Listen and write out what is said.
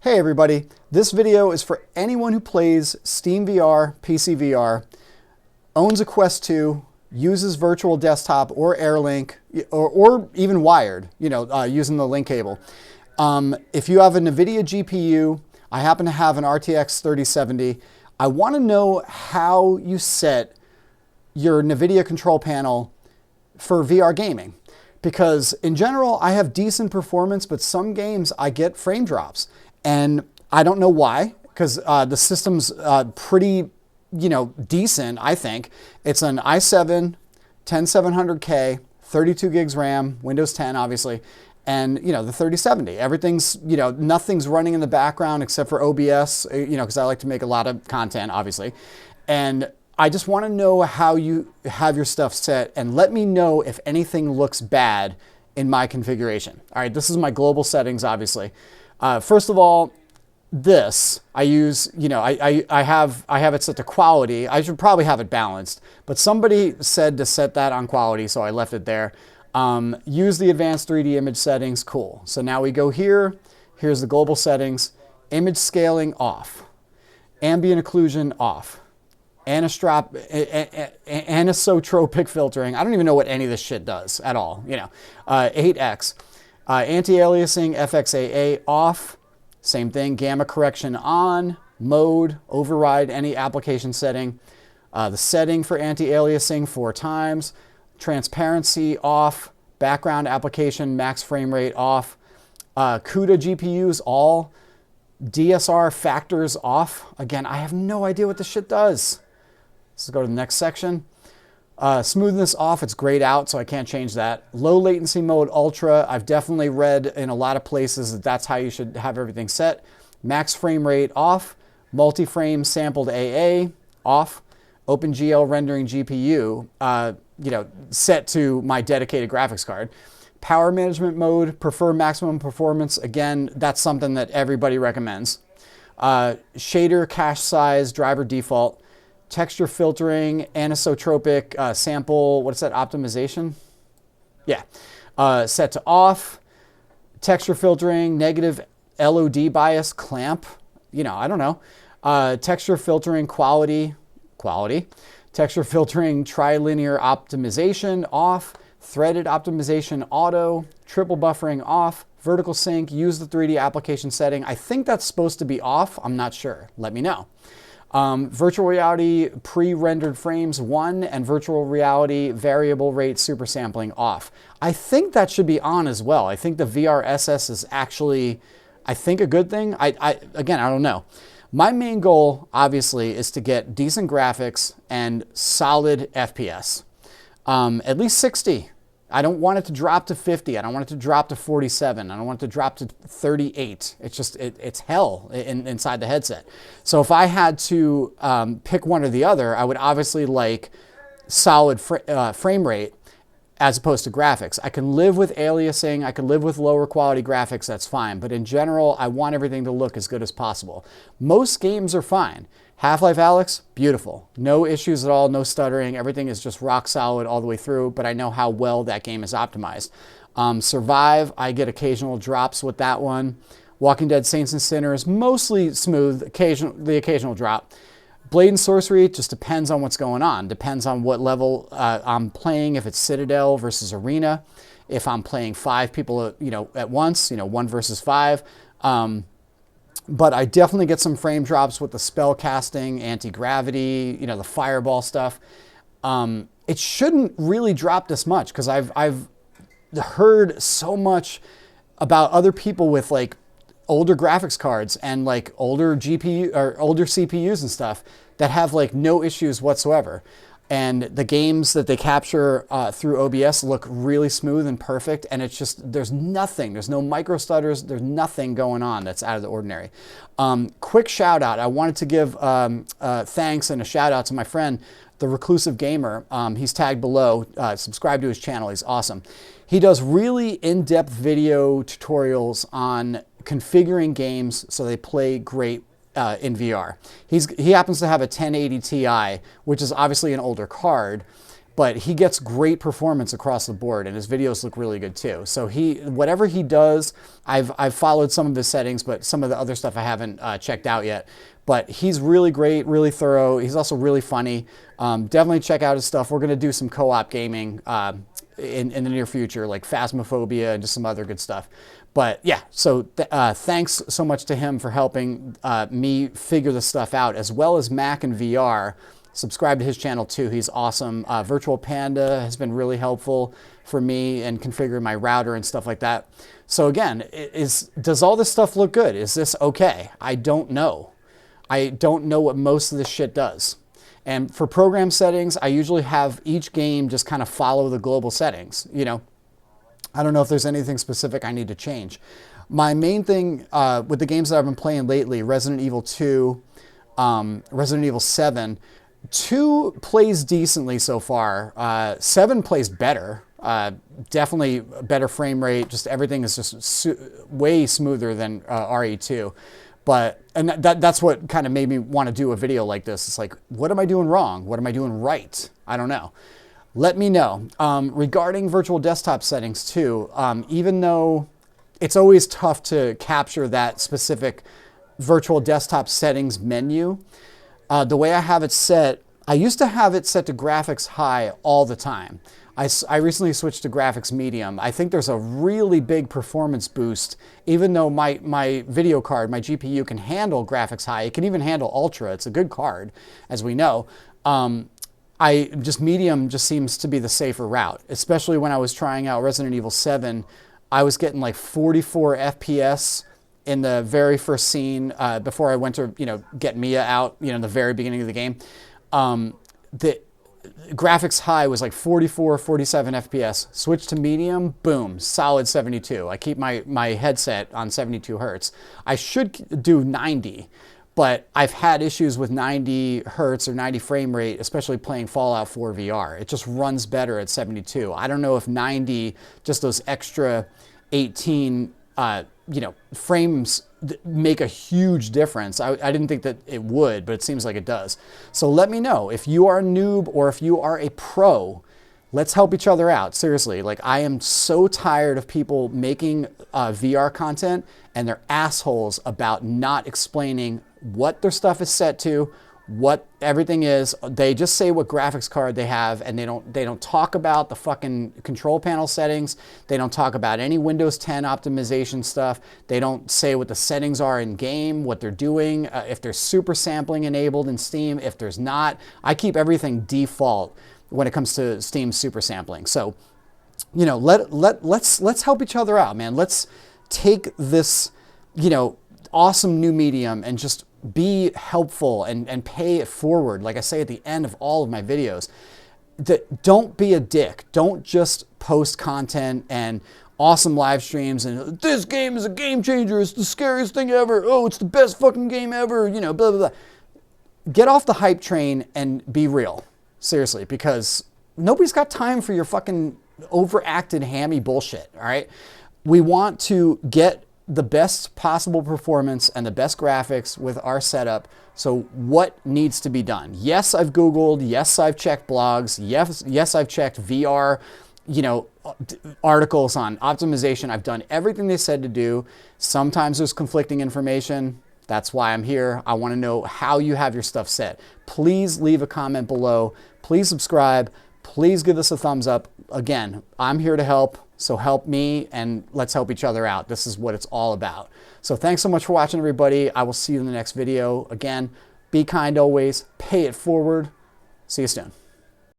Hey everybody, this video is for anyone who plays Steam VR, PCVR, owns a Quest 2, uses virtual desktop or AirLink, or even wired, using the link cable. If you have a Nvidia GPU, I happen to have an RTX 3070, I want to know how you set your Nvidia Control Panel for VR gaming. Because in general, I have decent performance, but some games I get frame drops. And I don't know why, because the system's pretty, decent, I think. It's an i7 10700K, 32 gigs RAM, Windows 10, obviously, and, the 3070. Everything's, nothing's running in the background except for OBS, because I like to make a lot of content, obviously. And I just want to know how you have your stuff set, and let me know if anything looks bad in my configuration. All right, this is my global settings, obviously. First of all, this I use, I have it set to quality. I should probably have it balanced, but somebody said to set that on quality, so I left it there. Use the advanced 3D image settings. Cool. So now we go here. Here's the global settings. Image scaling off. Ambient occlusion off. Anisotropic filtering. I don't even know what any of this shit does at all. 8x. Anti-aliasing FXAA off. Same thing. Gamma correction on. Mode. Override any application setting. The setting for anti-aliasing 4 times. Transparency off. Background application max frame rate off. CUDA GPUs all. DSR factors off. Again, I have no idea what this shit does. Let's go to the next section. Smoothness off, it's grayed out, so I can't change that. Low latency mode, ultra. I've definitely read in a lot of places that that's how you should have everything set. Max frame rate off. Multi-frame sampled AA off. OpenGL rendering GPU, set to my dedicated graphics card. Power management mode, prefer maximum performance. Again, that's something that everybody recommends. Shader cache size, driver default. Texture filtering, anisotropic sample, what is that, optimization? Yeah. Set to off. Texture filtering, negative LOD bias, clamp. I don't know. Texture filtering, quality. Texture filtering, trilinear optimization, off. Threaded optimization, auto. Triple buffering, off. Vertical sync, use the 3D application setting. I think that's supposed to be off. I'm not sure. Let me know. Virtual reality pre-rendered frames 1 and virtual reality variable rate super sampling off. I think that should be on as well. I think the VRSS is actually, a good thing. Again, I don't know. My main goal, obviously, is to get decent graphics and solid FPS. At least 60. I don't want it to drop to 50. I don't want it to drop to 47. I don't want it to drop to 38. It's just, it's hell inside the headset. So if I had to pick one or the other, I would obviously like solid frame rate as opposed to graphics. I can live with aliasing. I can live with lower quality graphics. That's fine. But in general, I want everything to look as good as possible. Most games are fine. Half-Life Alyx, beautiful. No issues at all, no stuttering. Everything is just rock solid all the way through, but I know how well that game is optimized. Survive, I get occasional drops with that one. Walking Dead Saints and Sinners, mostly smooth, the occasional drop. Blade and Sorcery, just depends on what's going on. Depends on what level I'm playing, if it's Citadel versus Arena. If I'm playing 5 people, at once, 1 versus 5. But I definitely get some frame drops with the spell casting, anti-gravity, the fireball stuff. It shouldn't really drop this much because I've heard so much about other people with like older graphics cards and like older GPU or older CPUs and stuff that have like no issues whatsoever. And the games that they capture through OBS look really smooth and perfect. And it's just, there's nothing. There's no micro stutters. There's nothing going on that's out of the ordinary. Quick shout out. I wanted to give thanks and a shout out to my friend, The Reclusive Gamer. He's tagged below. Subscribe to his channel. He's awesome. He does really in-depth video tutorials on configuring games so they play great in VR. He happens to have a 1080 Ti, which is obviously an older card, but he gets great performance across the board, and his videos look really good too. So whatever he does, I've followed some of his settings, but some of the other stuff I haven't checked out yet. But he's really great, really thorough. He's also really funny. Definitely check out his stuff. We're going to do some co-op gaming in the near future, like Phasmophobia and just some other good stuff. But yeah, so thanks so much to him for helping me figure this stuff out, as well as Mac and VR. Subscribe to his channel too. He's awesome. Virtual Panda has been really helpful for me in configuring my router and stuff like that. So again, does all this stuff look good? Is this okay? I don't know. I don't know what most of this shit does. And for program settings, I usually have each game just kind of follow the global settings. You know, I don't know if there's anything specific I need to change. My main thing with the games that I've been playing lately, Resident Evil 2, Resident Evil 7, 2 plays decently so far. 7 plays better. Definitely better frame rate. Just everything is just way smoother than RE2. And that's what kind of made me want to do a video like this. It's like, what am I doing wrong? What am I doing right? I don't know. Let me know. Regarding virtual desktop settings too, even though it's always tough to capture that specific virtual desktop settings menu, the way I have it set, I used to have it set to graphics high all the time. I recently switched to graphics medium. I think there's a really big performance boost, even though my video card, my GPU can handle graphics high. It can even handle ultra. It's a good card, as we know. Medium just seems to be the safer route, especially when I was trying out Resident Evil 7. I was getting like 44 FPS in the very first scene before I went to, get Mia out, in the very beginning of the game. The graphics high was like 44, 47 FPS. Switch to medium, boom, solid 72. I keep my headset on 72 hertz. I should do 90, but I've had issues with 90 hertz or 90 frame rate, especially playing Fallout 4 VR. It just runs better at 72. I don't know if 90, just those extra 18, frames make a huge difference. I didn't think that it would, but it seems like it does. So let me know if you are a noob or if you are a pro. Let's help each other out. Seriously, like I am so tired of people making VR content and they're assholes about not explaining what their stuff is set to, what everything is. They just say what graphics card they have, and they don't talk about the fucking control panel settings. They don't talk about any Windows 10 optimization stuff. They don't say what the settings are in game, what they're doing, if there's super sampling enabled in Steam, if there's not. I keep everything default when it comes to Steam super sampling. So, let's help each other out, man. Let's take this, awesome new medium and just be helpful and pay it forward. Like I say at the end of all of my videos, don't be a dick. Don't just post content and awesome live streams and this game is a game changer. It's the scariest thing ever. Oh, it's the best fucking game ever. Blah, blah, blah. Get off the hype train and be real. Seriously, because nobody's got time for your fucking overacted hammy bullshit. All right. We want to get the best possible performance and the best graphics with our setup. So what needs to be done? Yes, I've Googled. Yes, I've checked blogs. Yes, I've checked VR, articles on optimization. I've done everything they said to do. Sometimes there's conflicting information. That's why I'm here. I want to know how you have your stuff set. Please leave a comment below. Please subscribe. Please give us a thumbs up. Again, I'm here to help. So help me and let's help each other out. This is what it's all about. So thanks so much for watching, everybody. I will see you in the next video. Again, be kind always. Pay it forward. See you soon.